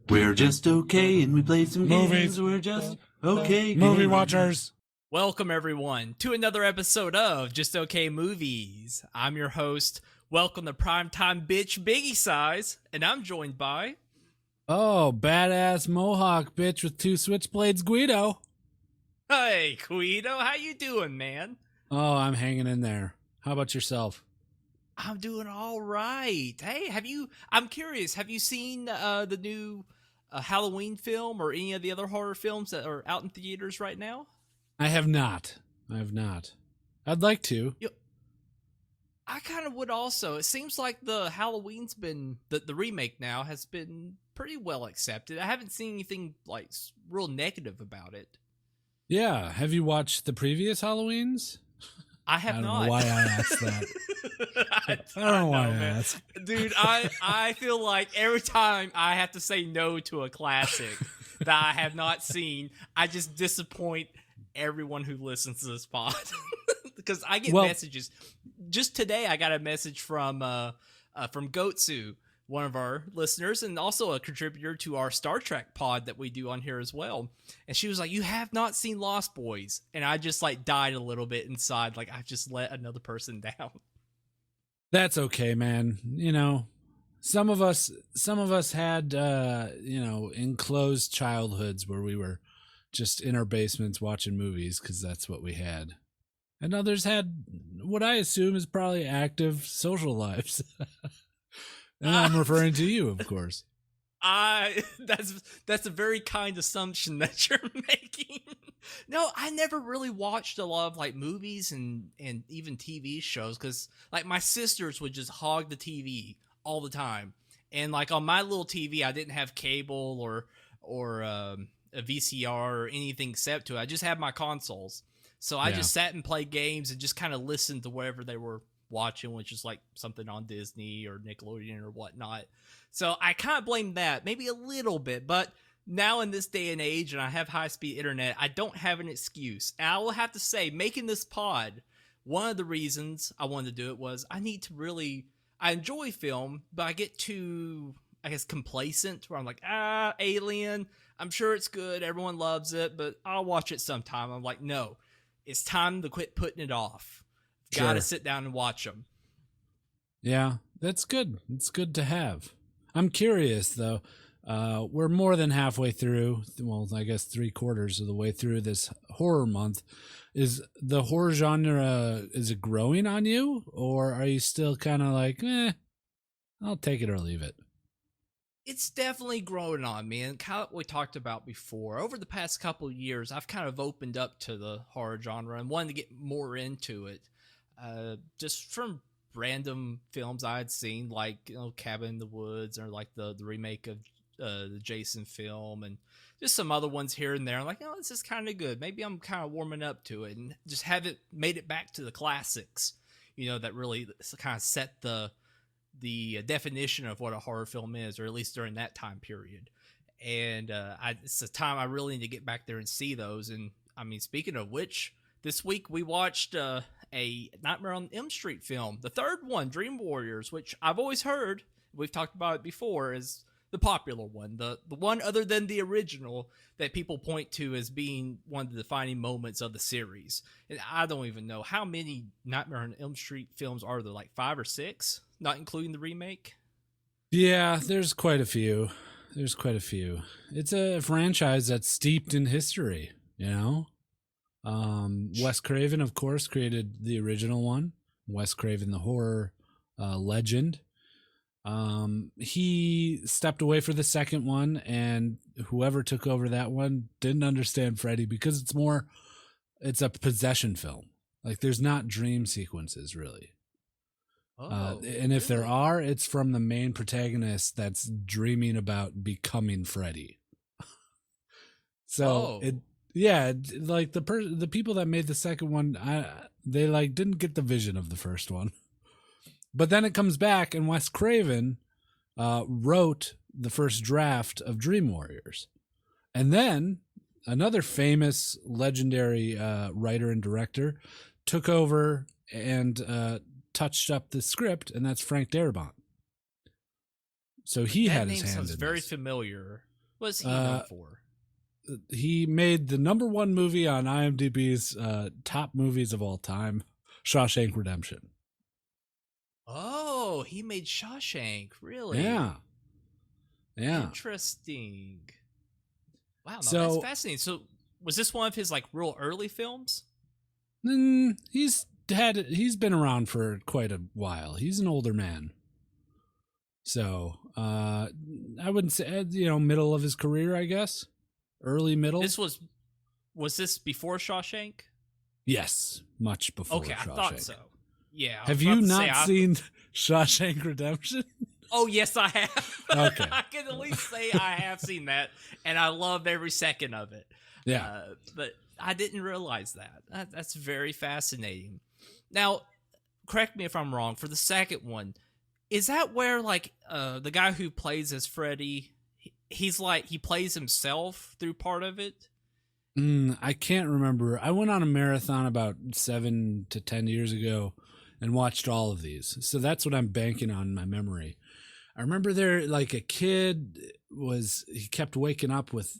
We're just okay and we play some Movies. games. We're just okay. Movie games. watchers. Welcome, everyone, to another episode of Just Okay Movies. I'm your host. Welcome to Primetime Bitch Biggie Size, and I'm joined by... Oh, badass Mohawk bitch with two switchblades, Gweedo. Hey, Gweedo, how you doing, man? Oh, I'm hanging in there. How about yourself? I'm doing all right. Hey, I'm curious, have you seen the new Halloween film or any of the other horror films that are out in theaters right now? I have not. I'd like to. I kind of would also. It seems like the Halloween's been, the remake now has been pretty well accepted. I haven't seen anything like real negative about it. Yeah. Have you watched the previous Halloweens? I have not. I don't know why I asked that. I don't know why I asked. Dude, I feel like every time I have to say no to a classic that I have not seen, I just disappoint everyone who listens to this pod. Because I get messages. Just today I got a message from Gotsu, one of our listeners, and also a contributor to our Star Trek pod that we do on here as well. And she was like, "You have not seen Lost Boys." And I just like died a little bit inside, like I've just let another person down. That's okay, man. You know, some of us had enclosed childhoods where we were just in our basements watching movies because that's what we had. And others had what I assume is probably active social lives. And I'm referring to you, of course. That's a very kind assumption that you're making. No, I never really watched a lot of like movies and even TV shows because like my sisters would just hog the TV all the time. And like on my little TV, I didn't have cable or a VCR or anything set to it. I just had my consoles. So I just sat and played games and just kind of listened to whatever they were watching, which is like something on Disney or Nickelodeon or whatnot. So I kind of blame that, maybe a little bit, but now in this day and age, and I have high-speed internet, I don't have an excuse. And I will have to say, making this pod, one of the reasons I wanted to do it was I enjoy film, but I get too, I guess, complacent where I'm like, Alien, I'm sure it's good, everyone loves it, but I'll watch it sometime. I'm like, no, it's time to quit putting it off. Sure. Gotta sit down and watch them. Yeah, that's good. It's good to have. I'm curious, though. We're more than halfway through. Well, I guess 3/4 of the way through this horror month. Is the horror genre, is it growing on you? Or are you still kind of like, I'll take it or leave it? It's definitely growing on me, and kind of what we talked about before. Over the past couple of years, I've kind of opened up to the horror genre and wanted to get more into it. Just from random films I had seen, like Cabin in the Woods, or like the remake of the Jason film, and just some other ones here and there. I'm like, this is kind of good. Maybe I'm kind of warming up to it, and just haven't made it back to the classics. That really kind of set the definition of what a horror film is, or at least during that time period. And it's a time I really need to get back there and see those. And I mean, speaking of which, this week we watched a Nightmare on Elm Street film, the third one, Dream Warriors, which I've always heard, we've talked about it before, is the popular one, the one other than the original that people point to as being one of the defining moments of the series. And I don't even know how many Nightmare on Elm Street films are there, like 5 or 6, not including the remake? Yeah, there's quite a few. It's a franchise that's steeped in history, Wes Craven, of course, created the original one. Wes Craven, the horror legend. He stepped away for the second one, and whoever took over that one didn't understand Freddy because it's a possession film. Like, there's not dream sequences, really. And if there are, it's from the main protagonist that's dreaming about becoming Freddy. So like the people that made the second one, they like didn't get the vision of the first one. But then it comes back, and Wes Craven wrote the first draft of Dream Warriors, and then another famous, legendary writer and director took over and touched up the script, and that's Frank Darabont. So he had his hand in this. That name sounds very familiar. What's he known for? He made the #1 movie on IMDb's top movies of all time, Shawshank Redemption. Oh, he made Shawshank. Really? Yeah. Interesting. Wow, no, So- that's fascinating. So, was this one of his like real early films? He's been around for quite a while. He's an older man. So, I wouldn't say, middle of his career, I guess. Early middle. Was this before Shawshank? Yes, much before Okay, Shawshank. I thought so. Yeah. I Have was you about to not say, seen Shawshank Redemption? Oh, yes, I have. Okay. I can at least say I have seen that, and I love every second of it. Yeah. But I didn't realize that. That's very fascinating. Now, correct me if I'm wrong. For the second one, is that where like the guy who plays as Freddy, he's like he plays himself through part of it? I can't remember. I went on a marathon about 7 to 10 years ago and watched all of these. So that's what I'm banking on in my memory. I remember there, like, a kid he kept waking up with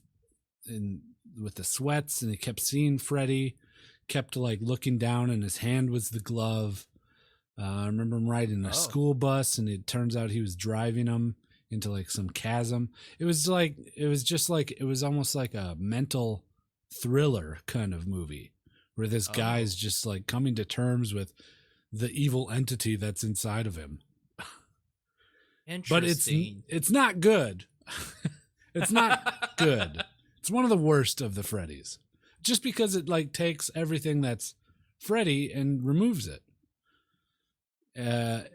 the sweats, and he kept seeing Freddy, kept like looking down, and his hand was the glove. I remember him riding a school bus, and it turns out he was driving him into like some chasm. It was almost like a mental thriller kind of movie where this guy's just like coming to terms with the evil entity that's inside of him. But it's not good. It's not good. It's one of the worst of the Freddys, just because it like takes everything that's Freddy and removes it. And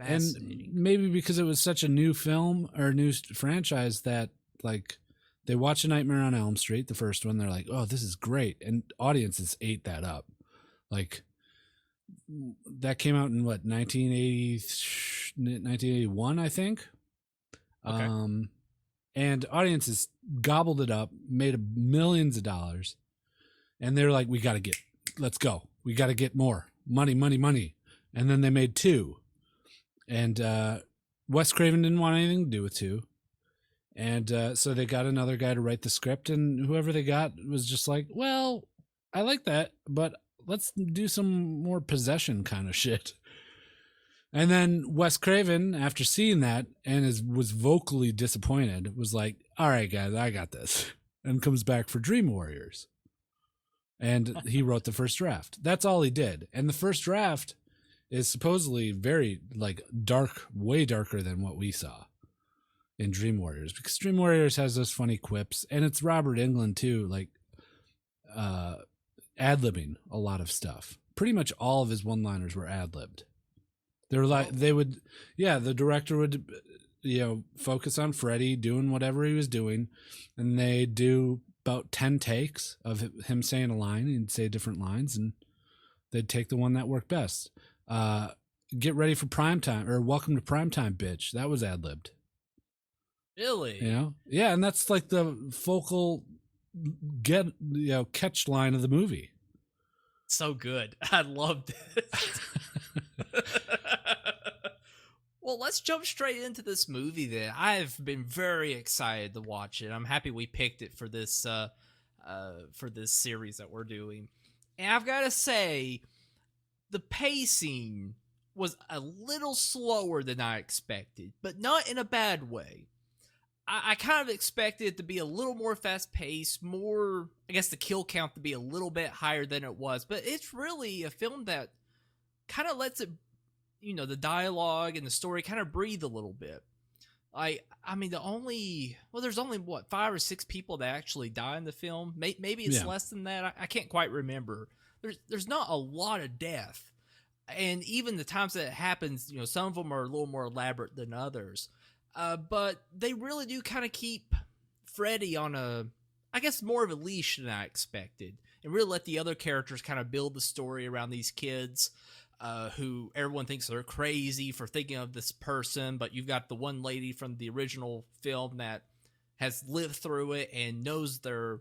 maybe because it was such a new film or new franchise that like they watch A Nightmare on Elm Street, the first one, they're like, oh, this is great. And audiences ate that up. Like that came out in what, 1981, I think. Okay. And audiences gobbled it up, made millions of dollars. And they're like, let's go. We got to get more money. And then they made 2. And Wes Craven didn't want anything to do with 2. And so they got another guy to write the script, and whoever they got was just like, well, I like that, but let's do some more possession kind of shit. And then Wes Craven, after seeing that and was vocally disappointed, was like, all right, guys, I got this. And comes back for Dream Warriors. And he wrote the first draft. That's all he did. And the first draft is supposedly very like dark, way darker than what we saw in Dream Warriors, because Dream Warriors has those funny quips, and it's Robert Englund too, like ad-libbing a lot of stuff. Pretty much all of his one-liners were ad-libbed. They were like, the director would, focus on Freddy doing whatever he was doing, and they'd do about 10 takes of him saying a line. He'd say different lines, and they'd take the one that worked best. Get ready for primetime, or welcome to primetime, bitch. That was ad-libbed. Really? Yeah, and that's like the focal catch line of the movie. So good. I loved it. Well, let's jump straight into this movie then. I've been very excited to watch it. I'm happy we picked it for this series that we're doing. And I've got to say, the pacing was a little slower than I expected, but not in a bad way. I kind of expected it to be a little more fast-paced, more, I guess, the kill count to be a little bit higher than it was. But it's really a film that kind of lets it, the dialogue and the story kind of breathe a little bit. There's only, 5 or 6 people that actually die in the film. Maybe it's less than that. I can't quite remember. There's not a lot of death. And even the times that it happens, some of them are a little more elaborate than others. But they really do kind of keep Freddy on more of a leash than I expected, and really let the other characters kind of build the story around these kids, who everyone thinks are crazy for thinking of this person, but you've got the one lady from the original film that has lived through it and knows that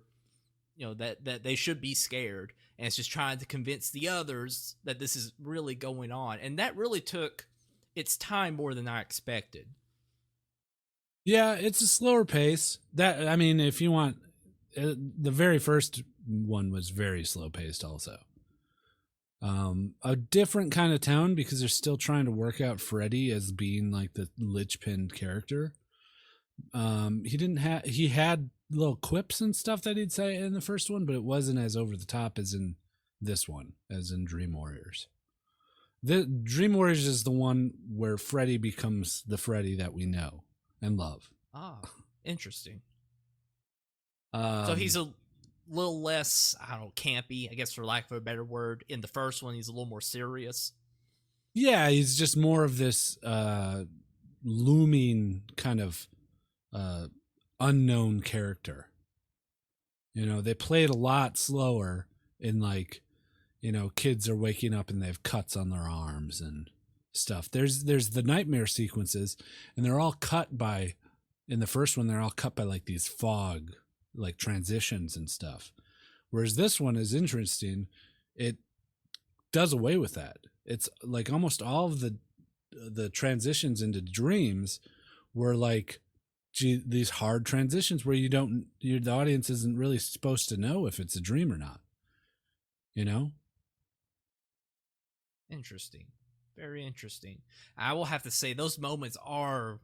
they should be scared, and it's just trying to convince the others that this is really going on. And that really took its time more than I expected. Yeah, it's a slower pace. That I mean, if you want, the very first one was very slow paced. Also, a different kind of tone because they're still trying to work out Freddy as being like the linchpin character. He had little quips and stuff that he'd say in the first one, but it wasn't as over the top as in this one, as in Dream Warriors. The Dream Warriors is the one where Freddy becomes the Freddy that we know and love. Ah, interesting. So he's a little less, I don't know, campy, I guess, for lack of a better word. In the first one, he's a little more serious. Yeah, he's just more of this looming kind of unknown character. You know, they play it a lot slower in like, you know, kids are waking up and they have cuts on their arms and stuff. There's the nightmare sequences, and they're all cut by, in the first one, they're all cut by like these fog, like transitions and stuff. Whereas this one is interesting. It does away with that. It's like almost all of the transitions into dreams were like these hard transitions where the audience isn't really supposed to know if it's a dream or not. You know? Interesting. Very interesting. I will have to say those moments are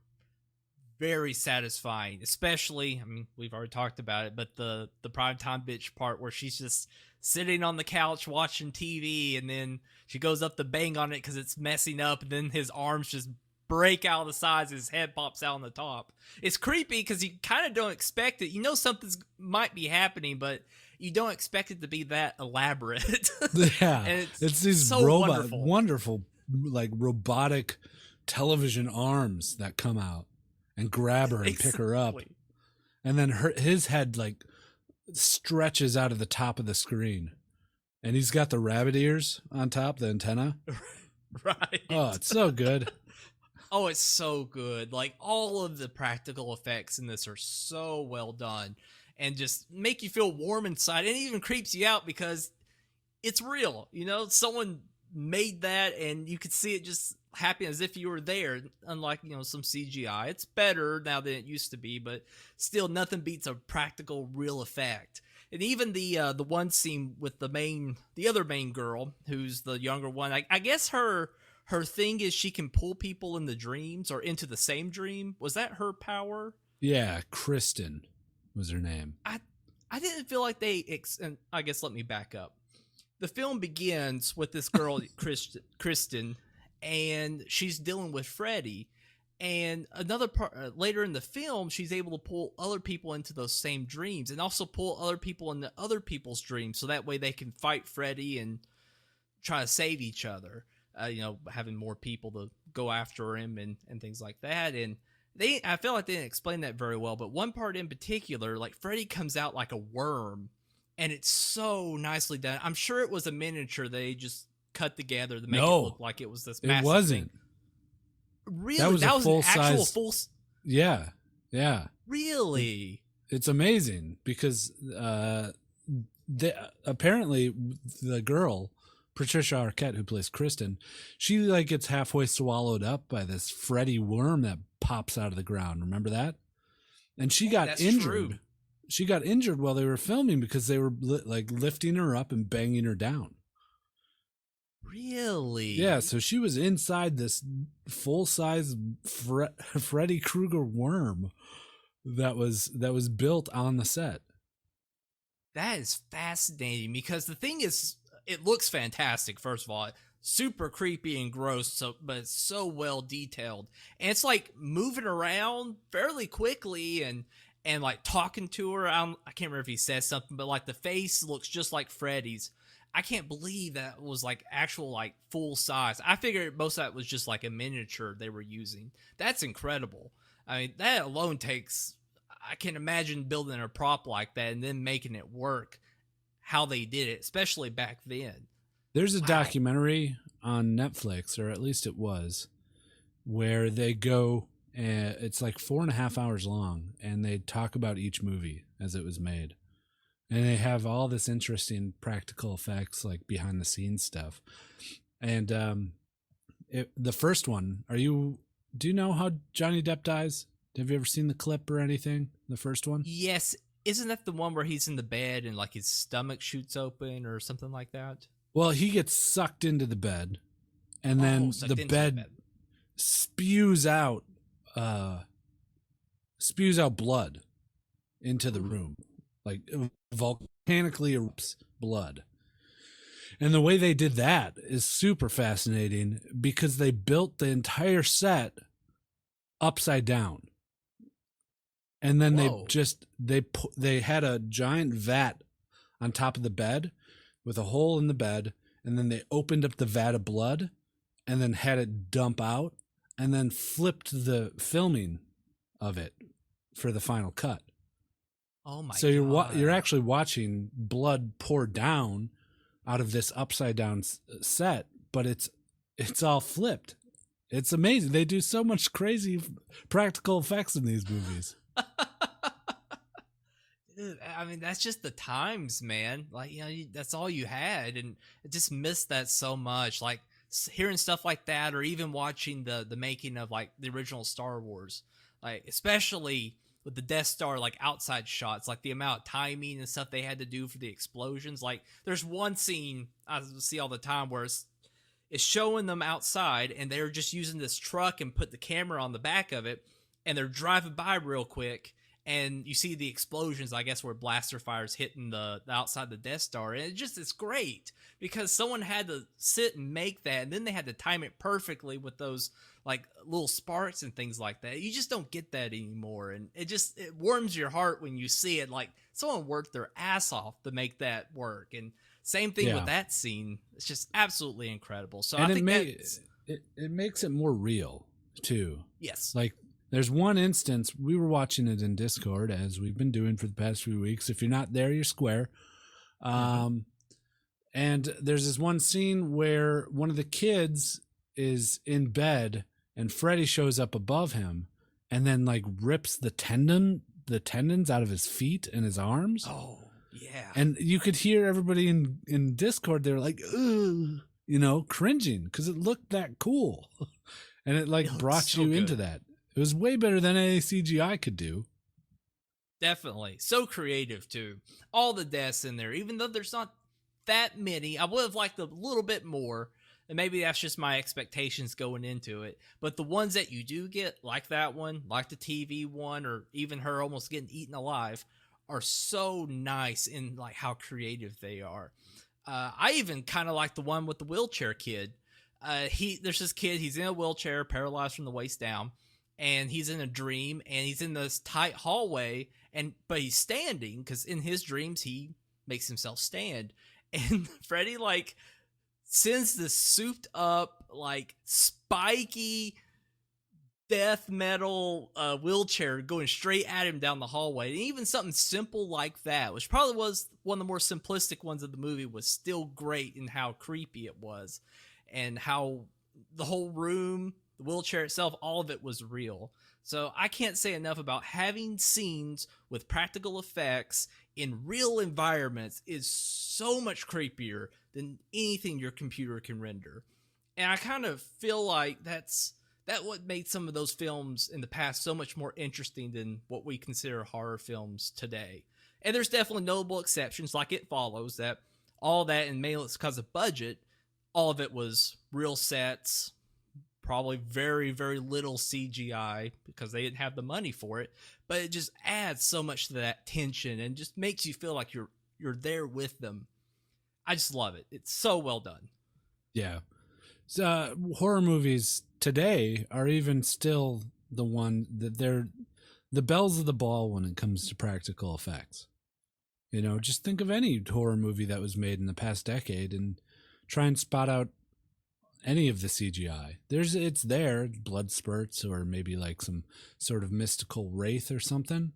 very satisfying, especially, I mean, we've already talked about it, but the primetime bitch part where she's just sitting on the couch watching TV, and then she goes up to bang on it because it's messing up, and then his arms just break out of the sides, his head pops out on the top. It's creepy because you kind of don't expect it. You know something's might be happening, but you don't expect it to be that elaborate. Yeah, and it's these so wonderful, like robotic television arms that come out and grab her and pick her up, and then his head like stretches out of the top of the screen, and he's got the rabbit ears on top, the antenna. Right. Oh, it's so good. Oh, it's so good. Like, all of the practical effects in this are so well done and just make you feel warm inside. And it even creeps you out because it's real. You know, someone made that and you could see it just happen as if you were there. Unlike, you know, some CGI. It's better now than it used to be, but still nothing beats a practical, real effect. And even the one scene with the other main girl, who's the younger one, I guess her thing is she can pull people in the dreams or into the same dream. Was that her power? Yeah, Kristen was her name. I didn't feel like and I guess let me back up. The film begins with this girl, Kristen, and she's dealing with Freddy. And another part later in the film, she's able to pull other people into those same dreams and also pull other people into other people's dreams. So that way they can fight Freddy and try to save each other. You know, having more people to go after him and things like that. And I feel like they didn't explain that very well, but one part in particular, like Freddy comes out like a worm, and it's so nicely done. I'm sure it was a miniature they just cut together to make it look like it was this massive it wasn't. thing. Really? That was an actual full... Yeah. Really? It's amazing because apparently the girl, Patricia Arquette, who plays Kristen, she like gets halfway swallowed up by this Freddy worm that pops out of the ground. Remember that? And she got injured. True. She got injured while they were filming because they were like lifting her up and banging her down. Really? Yeah, so she was inside this full-size Freddy Krueger worm that was built on the set. That is fascinating because the thing is, it looks fantastic, first of all. Super creepy and gross, but it's so well detailed. And it's like moving around fairly quickly and like talking to her. I can't remember if he says something, but like the face looks just like Freddy's. I can't believe that was like actual like full size. I figured most of that was just like a miniature they were using. That's incredible. I mean, that alone takes, I can imagine building a prop like that and then making it work how they did it, especially back then. There's a documentary on Netflix, or at least it was, where they go, it's like 4.5 hours long, and they talk about each movie as it was made. And they have all this interesting practical effects, like behind the scenes stuff. And the first one, do you know how Johnny Depp dies Have you ever seen the clip or anything? The first one? Yes. Isn't that the one where he's in the bed and like his stomach shoots open or something like that? Well, he gets sucked into the bed, and then Sucked the into bed spews out blood into the room, like volcanically erupts blood. And the way they did that is super fascinating because they built the entire set upside down. And then Whoa. they had a giant vat on top of the bed with a hole in the bed, and then they opened up the vat of blood and then had it dump out and then flipped the filming of it for the final cut. Oh my! So you're actually watching blood pour down out of this upside down set, but it's all flipped. It's amazing. They do so much crazy practical effects in these movies. Dude, I mean, that's just the times, man. Like, that's all you had, and I just missed that so much. Like hearing stuff like that, or even watching the making of like the original Star Wars, like especially with the Death Star, like outside shots, like the amount of timing and stuff they had to do for the explosions. Like there's one scene I see all the time where it's showing them outside, and they're just using this truck and put the camera on the back of it, and they're driving by real quick, and you see the explosions, I guess, where blaster fires hitting the outside the Death Star, and it's great because someone had to sit and make that, and then they had to time it perfectly with those like little sparks and things like that. You just don't get that anymore, and it warms your heart when you see it. Like someone worked their ass off to make that work, and same thing with that scene. It's just absolutely incredible. So and I think it makes it more real too. Yes. Like there's one instance, we were watching it in Discord, as we've been doing for the past few weeks. If you're not there, you're square. And there's this one scene where one of the kids is in bed and Freddy shows up above him and then like rips the tendons out of his feet and his arms. Oh, yeah. And you could hear everybody in Discord. They were like, ugh, cringing because it looked that cool. And it like brought so you good. into that. It was way better than any CGI could do. Definitely. So creative, too. All the deaths in there, even though there's not that many. I would have liked a little bit more, and maybe that's just my expectations going into it. But the ones that you do get, like that one, like the TV one, or even her almost getting eaten alive, are so nice in like how creative they are. I even kind of like the one with the wheelchair kid. There's this kid, he's in a wheelchair, paralyzed from the waist down, and he's in a dream, and he's in this tight hallway, but he's standing because in his dreams he makes himself stand. And Freddy like sends this souped up, like spiky death metal wheelchair going straight at him down the hallway. And even something simple like that, which probably was one of the more simplistic ones of the movie, was still great in how creepy it was and how the whole room, the wheelchair itself, all of it was real. So I can't say enough about having scenes with practical effects in real environments is so much creepier than anything your computer can render. And I kind of feel like that what made some of those films in the past so much more interesting than what we consider horror films today. And there's definitely notable exceptions, like It Follows, that all that, and mainly it's because of budget, all of it was real sets, probably very, very little CGI because they didn't have the money for it. But it just adds so much to that tension and just makes you feel like you're there with them. I just love it. It's so well done. Yeah. So, horror movies today are even still the one that they're the bells of the ball when it comes to practical effects. Just think of any horror movie that was made in the past decade and try and spot out any of the CGI. It's there, blood spurts or maybe like some sort of mystical wraith or something.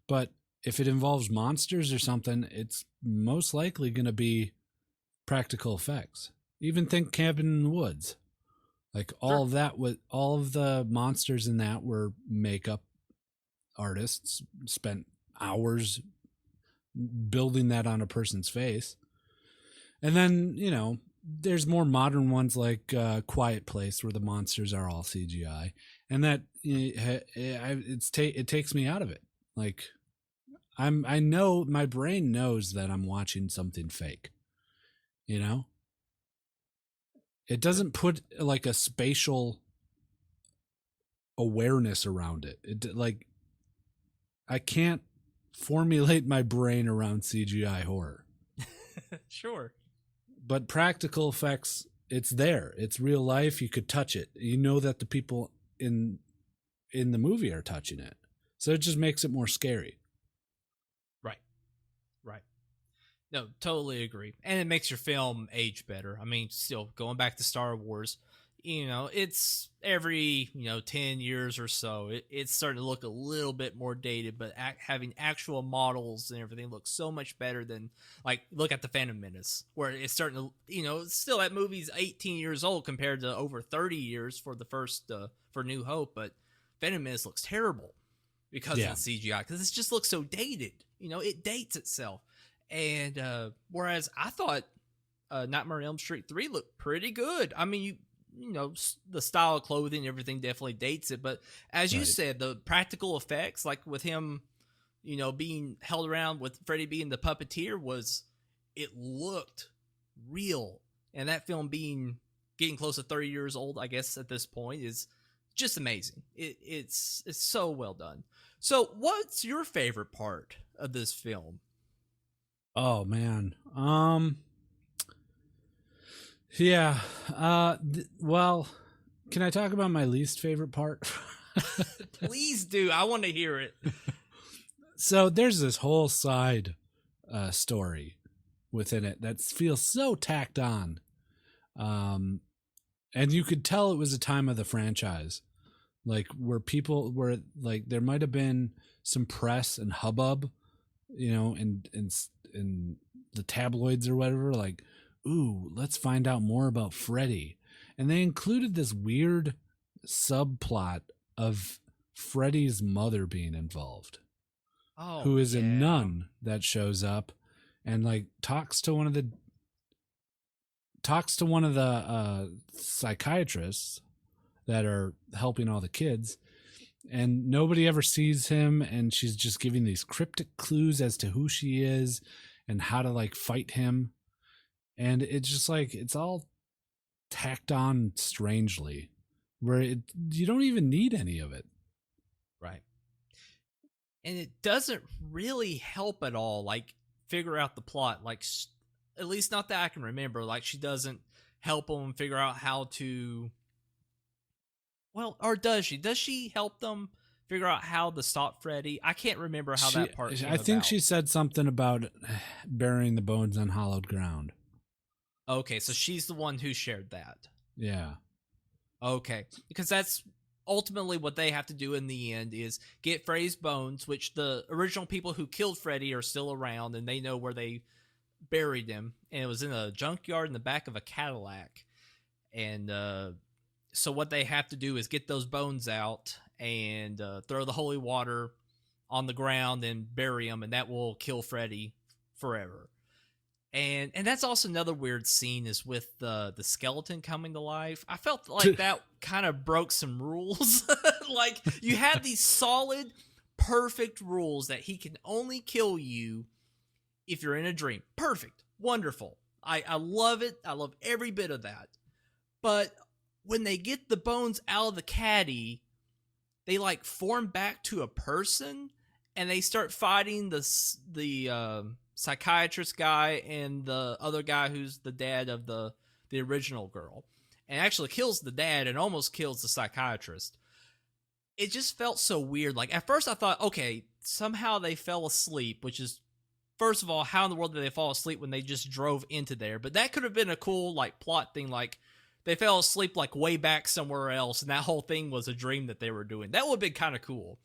But if it involves monsters or something, it's most likely going to be practical effects. Even think Cabin in the Woods. Like all of that, all of the monsters in that were makeup artists, spent hours building that on a person's face. And then, there's more modern ones like Quiet Place where the monsters are all CGI, and that it takes me out of it. Like I know my brain knows that I'm watching something fake. You know, it doesn't put like a spatial awareness around it. It like I can't formulate my brain around CGI horror. Sure. But practical effects, it's there. It's real life. You could touch it. You know that the people in the movie are touching it. So it just makes it more scary. Right. Right. No, totally agree. And it makes your film age better. I mean, still going back to Star Wars, you know, it's every, 10 years or so, it's starting to look a little bit more dated, but having actual models and everything looks so much better than, like, look at the Phantom Menace, where it's starting to, still that movie's 18 years old compared to over 30 years for the first, for New Hope, but Phantom Menace looks terrible because of the CGI, because it just looks so dated. It dates itself. And whereas I thought Nightmare on Elm Street 3 looked pretty good. I mean, the style of clothing and everything definitely dates it. But as you said, the practical effects, like with him, being held around with Freddy being the puppeteer, it looked real. And that film getting close to 30 years old, I guess, at this point is just amazing. It's so well done. So what's your favorite part of this film? Oh man. Yeah. Well, can I talk about my least favorite part? Please do. I want to hear it. So there's this whole side story within it that feels so tacked on. And you could tell it was a time of the franchise, like where people were like, there might have been some press and hubbub, in the tabloids or whatever, like, ooh, let's find out more about Freddy. And they included this weird subplot of Freddy's mother being involved, who is a nun that shows up and like talks to one of the psychiatrists that are helping all the kids, and nobody ever sees him, and she's just giving these cryptic clues as to who she is and how to like fight him. And it's just like, it's all tacked on strangely, where you don't even need any of it. Right. And it doesn't really help at all, like, figure out the plot. Like, at least not that I can remember. Like, she doesn't help them figure out how to... Well, or does she? Does she help them figure out how to stop Freddy? I can't remember how that part came I think about. she said something about burying the bones on hallowed ground. Okay, so she's the one who shared that. Yeah. Okay, because that's ultimately what they have to do in the end, is get Freddy's bones, which the original people who killed Freddy are still around, and they know where they buried him. And it was in a junkyard in the back of a Cadillac. And so what they have to do is get those bones out and throw the holy water on the ground and bury them, and that will kill Freddy forever. And that's also another weird scene, is with the skeleton coming to life. I felt like that kind of broke some rules. Like, you had these solid, perfect rules that he can only kill you if you're in a dream. Perfect. Wonderful. I love it. I love every bit of that. But when they get the bones out of the caddy, they like form back to a person, and they start fighting the psychiatrist guy and the other guy who's the dad of the original girl, and actually kills the dad and almost kills the psychiatrist. It just felt so weird. Like, at first I thought, okay, somehow they fell asleep, which is, first of all, how in the world did they fall asleep when they just drove into there? But that could have been a cool like plot thing, like they fell asleep like way back somewhere else, and that whole thing was a dream that they were doing. That would have been kind of cool.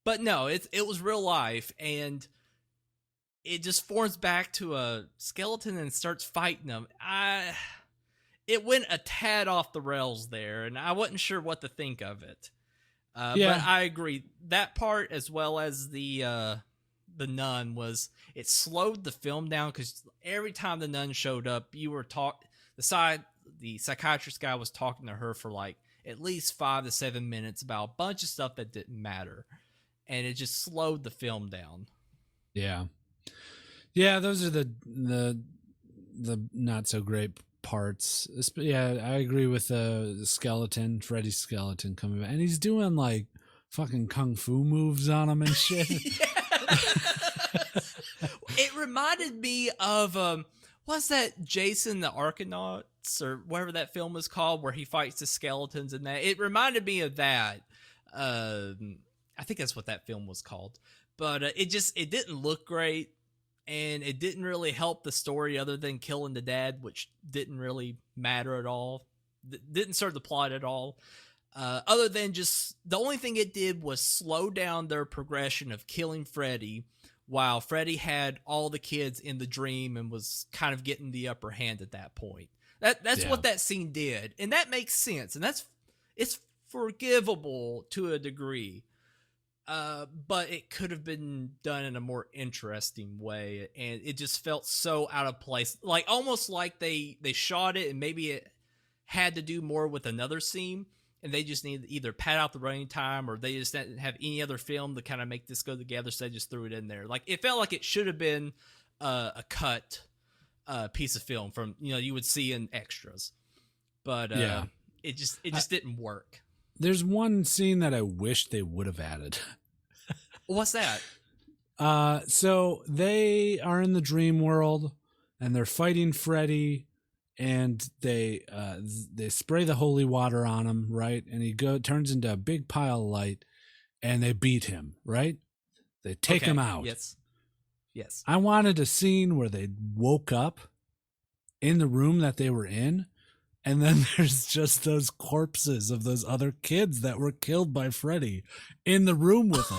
But no, it was real life, and it just forms back to a skeleton and starts fighting them. It went a tad off the rails there, and I wasn't sure what to think of it. But I agree. That part, as well as the nun, it slowed the film down, because every time the nun showed up, the the psychiatrist guy was talking to her for like at least 5 to 7 minutes about a bunch of stuff that didn't matter, and it just slowed the film down. Yeah. Yeah, those are the not so great parts. Yeah, I agree with the skeleton, Freddy's skeleton coming back, and he's doing like fucking kung fu moves on him and shit. It reminded me of what's that, Jason the Arcanauts or whatever that film was called, where he fights the skeletons in that. It reminded me of that. I think that's what that film was called. But it didn't look great, and it didn't really help the story other than killing the dad, which didn't really matter at all. Didn't serve the plot at all. Other than just the only thing it did was slow down their progression of killing Freddy, while Freddy had all the kids in the dream and was kind of getting the upper hand at that point. That's what that scene did, and that makes sense, and it's forgivable to a degree. But it could have been done in a more interesting way, and it just felt so out of place. Like almost like they shot it, and maybe it had to do more with another scene, and they just needed to either pad out the running time, or they just didn't have any other film to kind of make this go together, so they just threw it in there. Like it felt like it should have been a cut piece of film from you would see in extras, but it just didn't work. There's one scene that I wish they would have added. What's that? So they are in the dream world and they're fighting Freddy, and they spray the holy water on him, right? And he turns into a big pile of light, and they beat him, right? They take him out. Yes. I wanted a scene where they woke up in the room that they were in, and then there's just those corpses of those other kids that were killed by Freddy in the room with him.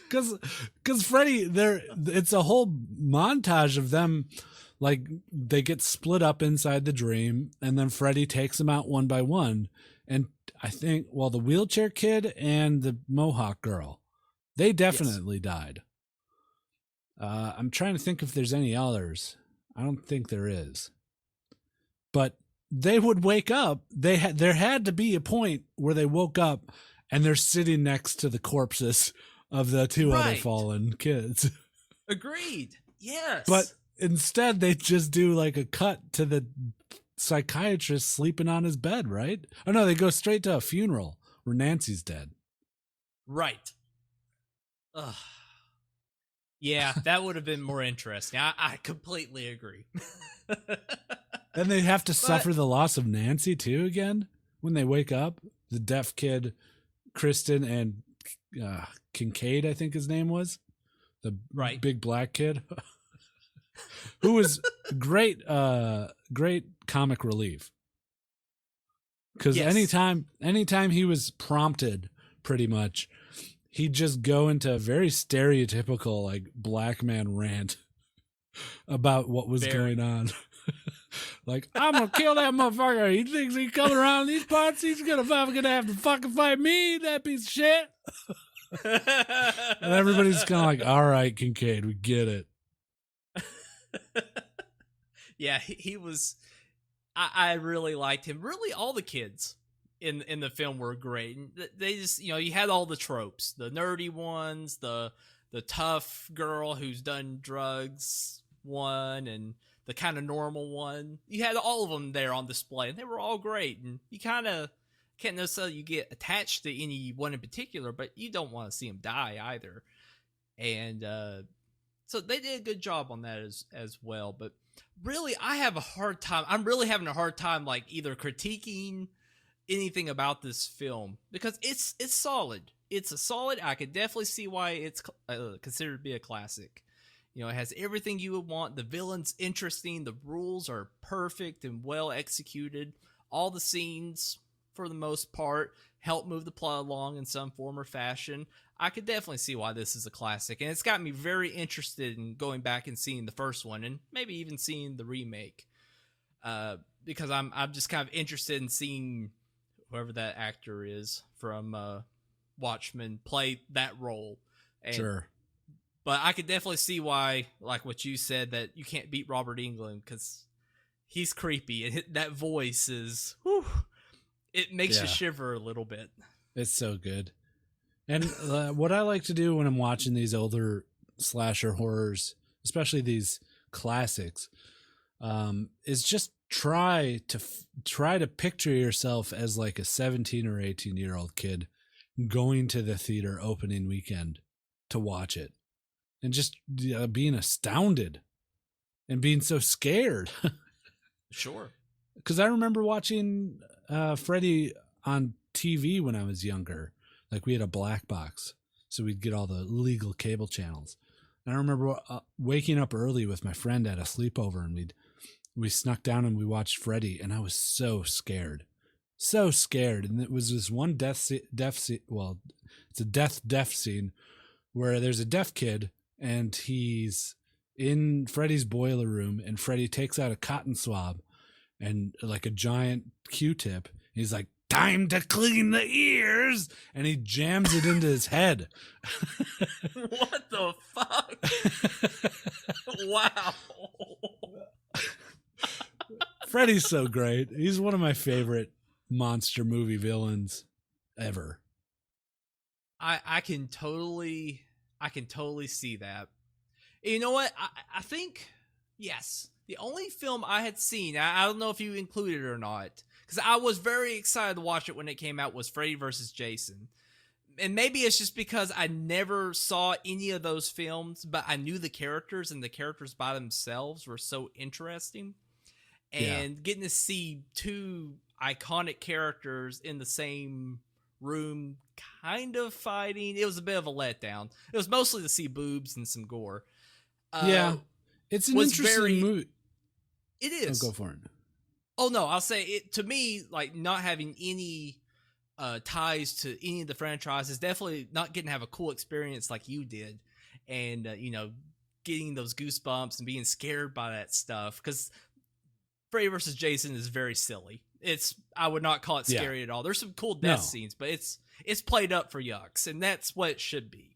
Because Freddy, it's a whole montage of them, like they get split up inside the dream, and then Freddy takes them out one by one. And I think, the wheelchair kid and the Mohawk girl, they definitely died. I'm trying to think if there's any others. I don't think there is. But they would wake up. There had to be a point where they woke up and they're sitting next to the corpses of the two other fallen kids. Agreed. Yes. But instead, they just do like a cut to the psychiatrist sleeping on his bed, right? Oh, no, they go straight to a funeral where Nancy's dead. Right. Ugh. Yeah, that would have been more interesting. I completely agree. And they have to suffer the loss of Nancy too again when they wake up. The deaf kid, Kristen, and Kincaid, I think his name was, the big black kid, who was great comic relief. Because anytime he was prompted, pretty much, he'd just go into a very stereotypical like black man rant about what was going on. Like, I'm gonna kill that motherfucker. He thinks he's coming around these parts. He's gonna have to fucking fight me, that piece of shit. And everybody's kind of like, all right, Kincaid, we get it. Yeah, he was. I really liked him. Really, all the kids in the film were great. And they just, you had all the tropes: the nerdy ones, the tough girl who's done drugs one, and the kind of normal one. You had all of them there on display, and they were all great. And you kind of can't necessarily get attached to any one in particular, but you don't want to see him die either. And so they did a good job on that as well. But really, I have a hard time. I'm really having a hard time, like, either critiquing anything about this film, because it's solid. It's a solid. I could definitely see why it's considered to be a classic. It has everything you would want. The villain's interesting. The rules are perfect and well executed. All the scenes, for the most part, help move the plot along in some form or fashion. I could definitely see why this is a classic, and it's got me very interested in going back and seeing the first one, and maybe even seeing the remake, because I'm just kind of interested in seeing whoever that actor is from Watchmen play that role. And, Sure. But I could definitely see why, like what you said, that you can't beat Robert Englund because he's creepy and that voice is, whew, it makes you shiver a little bit. It's so good. And what I like to do when I'm watching these older slasher horrors, especially these classics, is just try to picture yourself as like a 17 or 18-year-old kid going to the theater opening weekend to watch it, and just being astounded and being so scared. Sure. Because I remember watching Freddy on TV when I was younger. Like, we had a black box, so we'd get all the legal cable channels. And I remember waking up early with my friend at a sleepover, and we snuck down and we watched Freddy, and I was so scared. So scared. And it was this one death scene. Well, it's a death scene where there's a deaf kid, and he's in Freddy's boiler room, and Freddy takes out a cotton swab and like a giant Q-tip. He's like, "Time to clean the ears," and he jams it into his head. What the fuck? Wow. Freddy's so great. He's one of my favorite monster movie villains ever. I can totally see that. You know what? I think, yes, the only film I had seen, I don't know if you included it or not, because I was very excited to watch it when it came out, was Freddy vs. Jason. And maybe it's just because I never saw any of those films, but I knew the characters, and the characters by themselves were so interesting. And getting to see two iconic characters in the same room kind of fighting, it was a bit of a letdown. It was mostly to see boobs and some gore. It's an interesting movie. It is. Go for it. Oh no, I'll say it to me, like not having any ties to any of the franchises, definitely not getting to have a cool experience like you did, and getting those goosebumps and being scared by that stuff, because Freddy vs. Jason is very silly. I would not call it scary at all. There's some cool death scenes, but it's played up for yucks, and that's what it should be.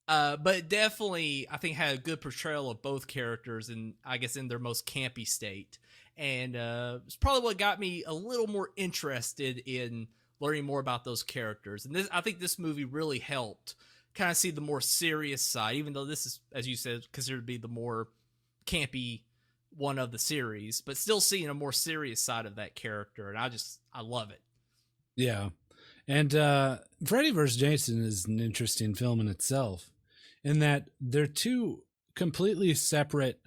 But definitely, I think had a good portrayal of both characters, and I guess in their most campy state. And it's probably what got me a little more interested in learning more about those characters. And I think this movie really helped kind of see the more serious side, even though this is, as you said, considered to be the more campy one of the series, but still seeing a more serious side of that character. And I love it. Yeah. And Freddy vs. Jason is an interesting film in itself, in that they're two completely separate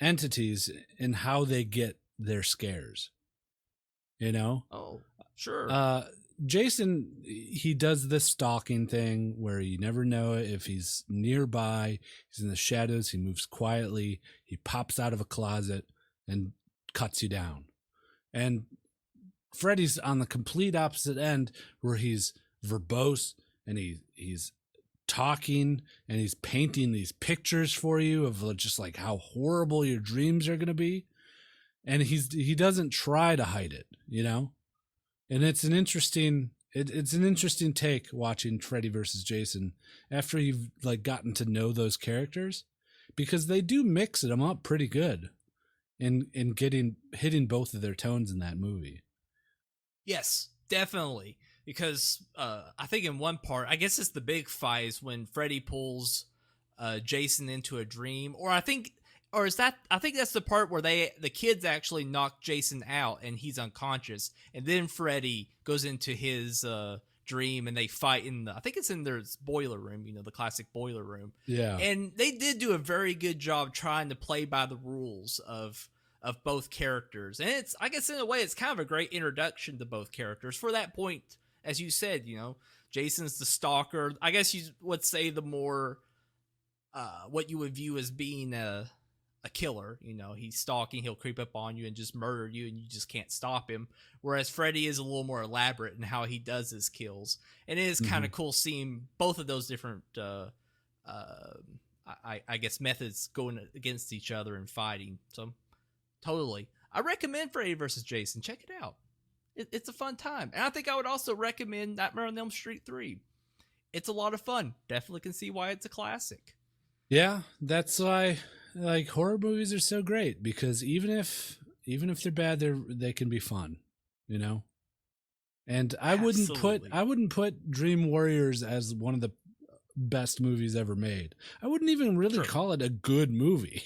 entities in how they get their scares. Oh, sure. Jason, he does this stalking thing where you never know if he's nearby. He's in the shadows. He moves quietly. He pops out of a closet and cuts you down. And Freddy's on the complete opposite end, where he's verbose and he's talking and he's painting these pictures for you of just like how horrible your dreams are going to be. And he doesn't try to hide it, And it's an interesting take watching Freddy versus Jason after you've like gotten to know those characters, because they do mix them up pretty good in hitting both of their tones in that movie. Yes, definitely. Because I think in one part, I guess it's the big fight, is when Freddy pulls Jason into a dream, I think that's the part where the kids actually knock Jason out and he's unconscious, and then Freddy goes into his dream and they fight I think it's in their boiler room, the classic boiler room. Yeah. And they did do a very good job trying to play by the rules of both characters. And I guess in a way, it's kind of a great introduction to both characters. For that point, as you said, Jason's the stalker. I guess you would say the more, what you would view as being a killer. He's stalking, he'll creep up on you and just murder you, and you just can't stop him. Whereas Freddy is a little more elaborate in how he does his kills. And it is kind of cool seeing both of those different, I guess, methods going against each other and fighting. So totally, I recommend Freddy vs. Jason. Check it out. It's a fun time. And I think I would also recommend Nightmare on Elm Street 3. it's a lot of fun. Definitely can see why it's a classic. Yeah, that's why like horror movies are so great, because even if they're bad, they can be fun, you know. And I Absolutely. wouldn't put Dream Warriors as one of the best movies ever made. I wouldn't even really True. call it a good movie,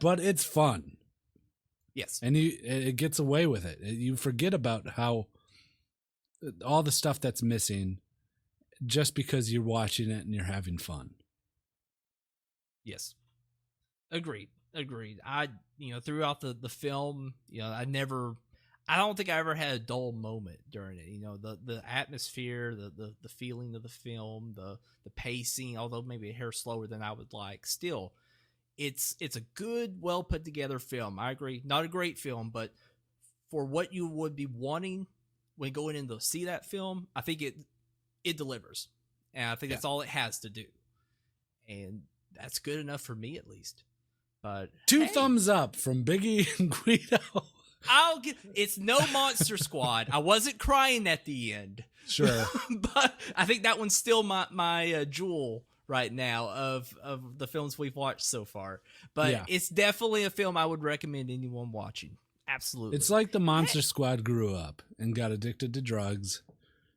but it's fun. Yes. And it gets away with it. You forget about how all the stuff that's missing just because you're watching it and you're having fun. Yes. Agreed. Throughout the film, I don't think I ever had a dull moment during it. The atmosphere, the feeling of the film, the pacing, although maybe a hair slower than I would like, still it's a good, well put together film. I agree. Not a great film, but for what you would be wanting when going in to see that film, I think it delivers. And I think that's all it has to do. And that's good enough for me, at least. But Two thumbs up from Biggie and Guido. It's no Monster Squad. I wasn't crying at the end. Sure. But I think that one's still my jewel right now of the films we've watched so far. But it's definitely a film I would recommend anyone watching. Absolutely. It's like the Monster Squad grew up and got addicted to drugs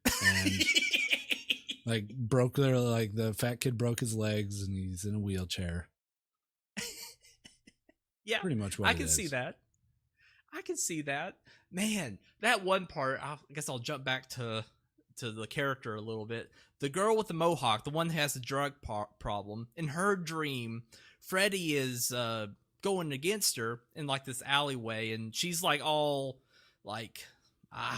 and like the fat kid broke his legs and he's in a wheelchair. Yeah. Pretty much what I can see that. Man, that one part, I guess I'll jump back to the character a little bit. The girl with the mohawk, the one that has the drug problem, in her dream, Freddy is going against her in like this alleyway, and she's like all like,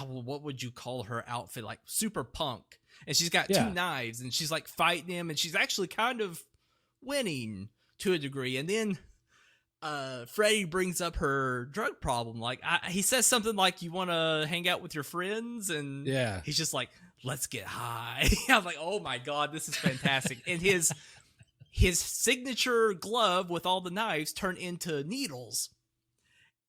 what would you call her outfit? Like super punk. And she's got two knives, and she's like fighting him, and she's actually kind of winning to a degree. And then Freddy brings up her drug problem. Like he says something like, "You want to hang out with your friends?" And he's just like, "Let's get high." I was like, "Oh my god, this is fantastic!" And his signature glove with all the knives turn into needles,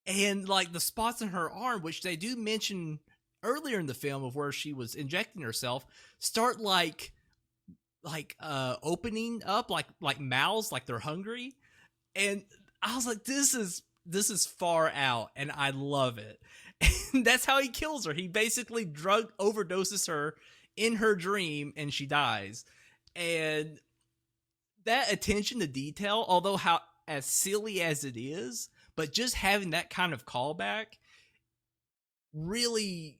and like the spots on her arm, which they do mention earlier in the film of where she was injecting herself, start like opening up like mouths, like they're hungry. And I was like, this is far out, and I love it. And that's how he kills her. He basically drug overdoses her in her dream, and she dies. And that attention to detail, although how as silly as it is, but just having that kind of callback really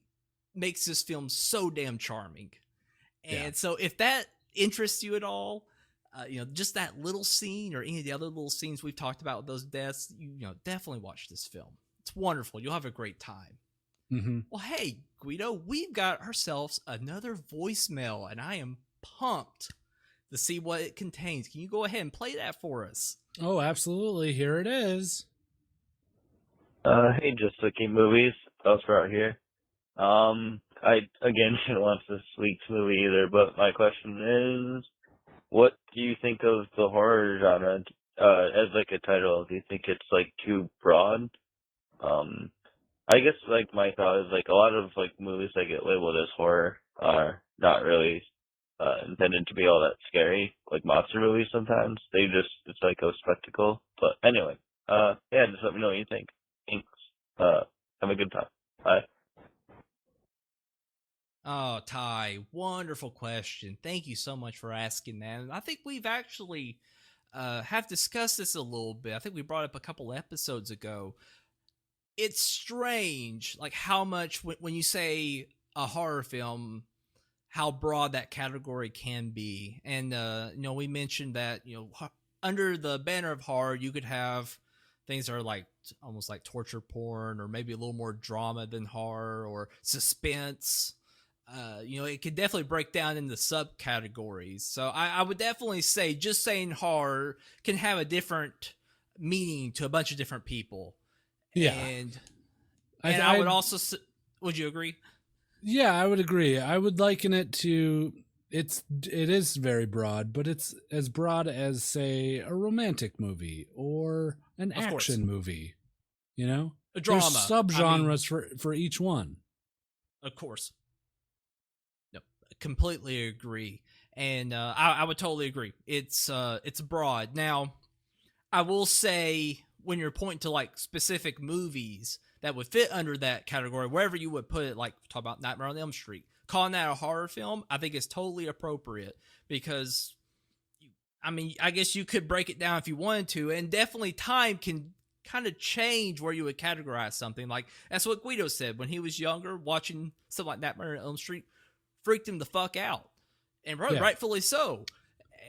makes this film so damn charming. And so if that interests you at all, just that little scene or any of the other little scenes we've talked about with those deaths, definitely watch this film. It's wonderful. You'll have a great time. Mm-hmm. Well, hey, Guido, we've got ourselves another voicemail, and I am pumped to see what it contains. Can you go ahead and play that for us? Oh, absolutely. Here it is. Hey, Just Looking Movies. Elsewhere out here. I, again, didn't watch this week's movie either, but my question is, what do you think of the horror genre, as like a title? Do you think it's like too broad? I guess like my thought is like a lot of like movies that get labeled as horror are not really, intended to be all that scary, like monster movies sometimes. It's like a spectacle. But anyway, just let me know what you think. Thanks. Have a good time. Bye. Oh, Ty, wonderful question. Thank you so much for asking that. And I think we've actually have discussed this a little bit. I think we brought up a couple episodes ago. It's strange, like how much, when you say a horror film, how broad that category can be. And, we mentioned that, under the banner of horror, you could have things that are like almost like torture porn, or maybe a little more drama than horror, or suspense. It could definitely break down into subcategories. So I would definitely say just saying horror can have a different meaning to a bunch of different people. Yeah. And I would also, would you agree? Yeah, I would agree. I would liken it to, it is very broad, but it's as broad as, say, a romantic movie or an action movie, A drama. There's subgenres for each one. Of course. completely agree. And I would totally agree. It's broad. Now, I will say when you're pointing to like specific movies that would fit under that category, wherever you would put it, like talk about Nightmare on Elm Street, calling that a horror film, I think is totally appropriate because, I mean, I guess you could break it down if you wanted to, and definitely time can kind of change where you would categorize something. Like that's what Guido said when he was younger, watching something like Nightmare on Elm Street freaked him the fuck out, and rightfully so.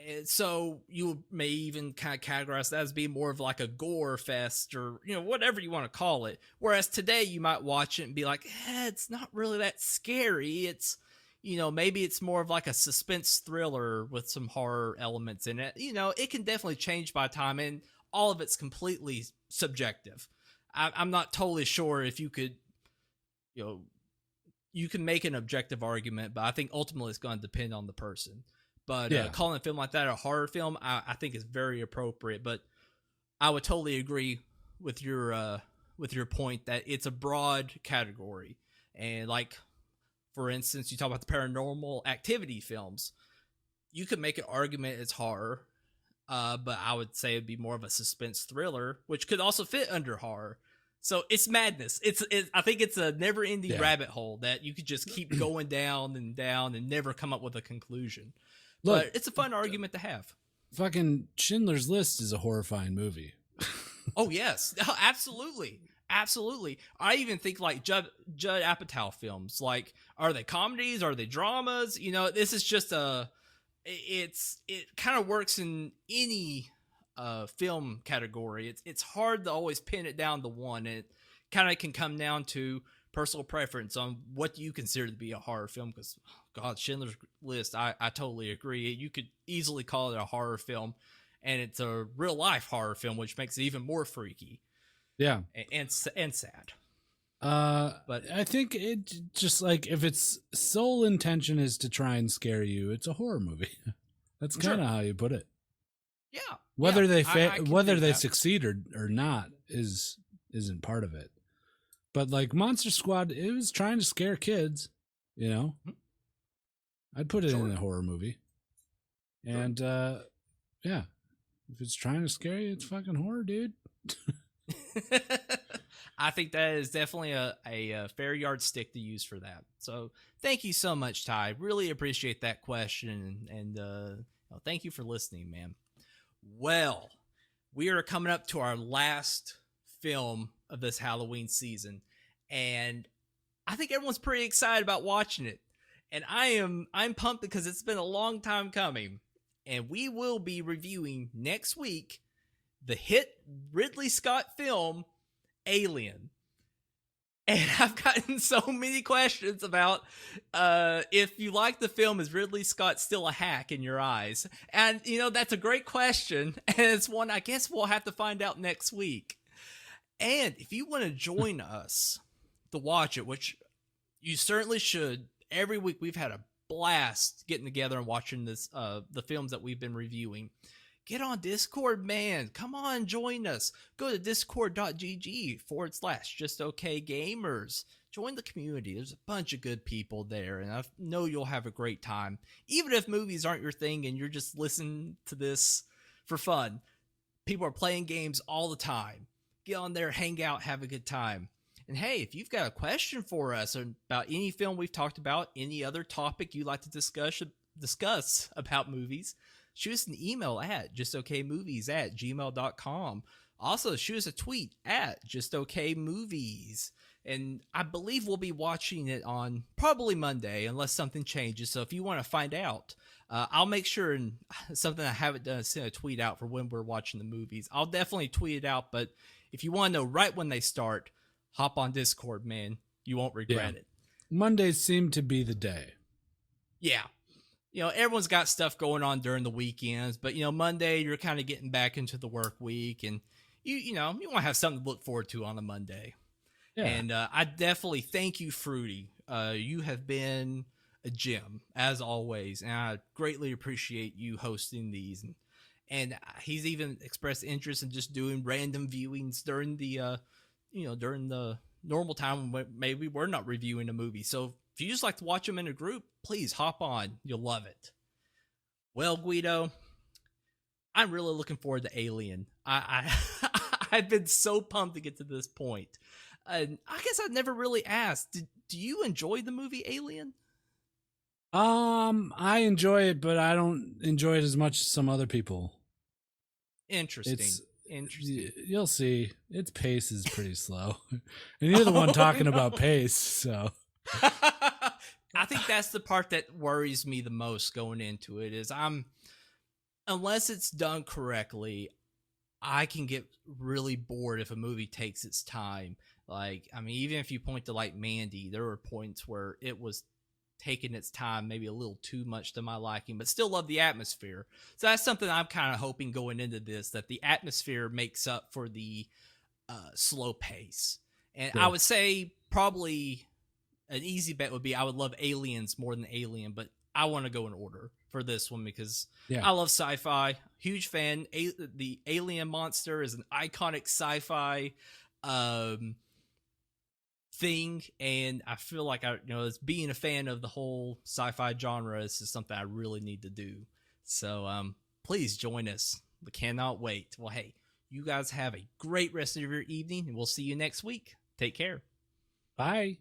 And so you may even kind of categorize that as being more of like a gore fest or, you know, whatever you want to call it. Whereas today you might watch it and be like, it's not really that scary. It's, you know, maybe it's more of like a suspense thriller with some horror elements in it. You know, it can definitely change by time, and all of it's completely subjective. I'm not totally sure if you could, you know, you can make an objective argument, but I think ultimately it's going to depend on the person. But calling a film like that a horror film, I think is very appropriate. But I would totally agree with your point that it's a broad category. And like, for instance, you talk about the Paranormal Activity films. You could make an argument it's horror, but I would say it'd be more of a suspense thriller, which could also fit under horror. So it's madness. I think it's a never-ending rabbit hole that you could just keep going down and never come up with a conclusion. Look, but it's a fun argument to have. Fucking Schindler's List is a horrifying movie. Oh, yes. Absolutely. Absolutely. I even think like Judd Apatow films, like, are they comedies? Are they dramas? You know, this is just it kind of works in any film category. It's hard to always pin it down to one. It kind of can come down to personal preference on what do you consider to be a horror film, because God, Schindler's List, I totally agree. You could easily call it a horror film, and it's a real life horror film, which makes it even more freaky. Yeah, and sad. But I think it just like if its sole intention is to try and scare you, it's a horror movie. That's kind of how you put it. Yeah. Whether they whether they succeed or not isn't part of it. But like Monster Squad, it was trying to scare kids, you know. I'd put it in a horror movie. And yeah, if it's trying to scare you, it's fucking horror, dude. I think that is definitely a fair yardstick to use for that. So thank you so much, Ty. Really appreciate that question, and thank you for listening, man. Well, we are coming up to our last film of this Halloween season, and I think everyone's pretty excited about watching it. And I'm pumped because it's been a long time coming. And we will be reviewing next week the hit Ridley Scott film Alien. And I've gotten so many questions about if you like the film, is Ridley Scott still a hack in your eyes? And, you know, that's a great question. And it's one I guess we'll have to find out next week. And if you want to join us to watch it, which you certainly should, every week we've had a blast getting together and watching this the films that we've been reviewing. Get on Discord, man. Come on, join us. Go to discord.gg/justokgamers. Join the community. There's a bunch of good people there, and I know you'll have a great time. Even if movies aren't your thing and you're just listening to this for fun, people are playing games all the time. Get on there, hang out, have a good time. And hey, if you've got a question for us about any film we've talked about, any other topic you'd like to discuss about movies, shoot us an email at justokmovies@gmail.com. Also, shoot us a tweet at justokmovies. And I believe we'll be watching it on probably Monday, unless something changes. So if you want to find out, I'll make sure, and something I haven't done is send a tweet out for when we're watching the movies. I'll definitely tweet it out, but if you want to know right when they start, hop on Discord, man. You won't regret it. Mondays seem to be the day. Yeah. You know, everyone's got stuff going on during the weekends, but, you know, Monday, you're kind of getting back into the work week, and you know, you want to have something to look forward to on a Monday. Yeah. And I definitely thank you, Fruity. You have been a gem, as always, and I greatly appreciate you hosting these. And he's even expressed interest in just doing random viewings during the, during the normal time when maybe we're not reviewing a movie. So If you just like to watch them in a group, please hop on. You'll love it. Well, Guido, I'm really looking forward to Alien. I've been so pumped to get to this point. I guess I've never really asked. Do you enjoy the movie Alien? I enjoy it, but I don't enjoy it as much as some other people. Interesting. You'll see. Its pace is pretty slow, and you're the one talking about pace. So, I think that's the part that worries me the most going into it. Is unless it's done correctly, I can get really bored if a movie takes its time. Like, I mean, even if you point to like Mandy, there were points where it was taking its time, maybe a little too much to my liking, but still love the atmosphere. So that's something I'm kind of hoping going into this, that the atmosphere makes up for the slow pace. And Yeah. I would say probably an easy bet would be I would love Aliens more than Alien, but I want to go in order for this one because I love sci-fi. Huge fan. The alien monster is an iconic sci-fi thing, and I feel like as being a fan of the whole sci-fi genre, this is something I really need to do. So please join us. We cannot wait. Well, hey, you guys have a great rest of your evening, and we'll see you next week. Take care. Bye.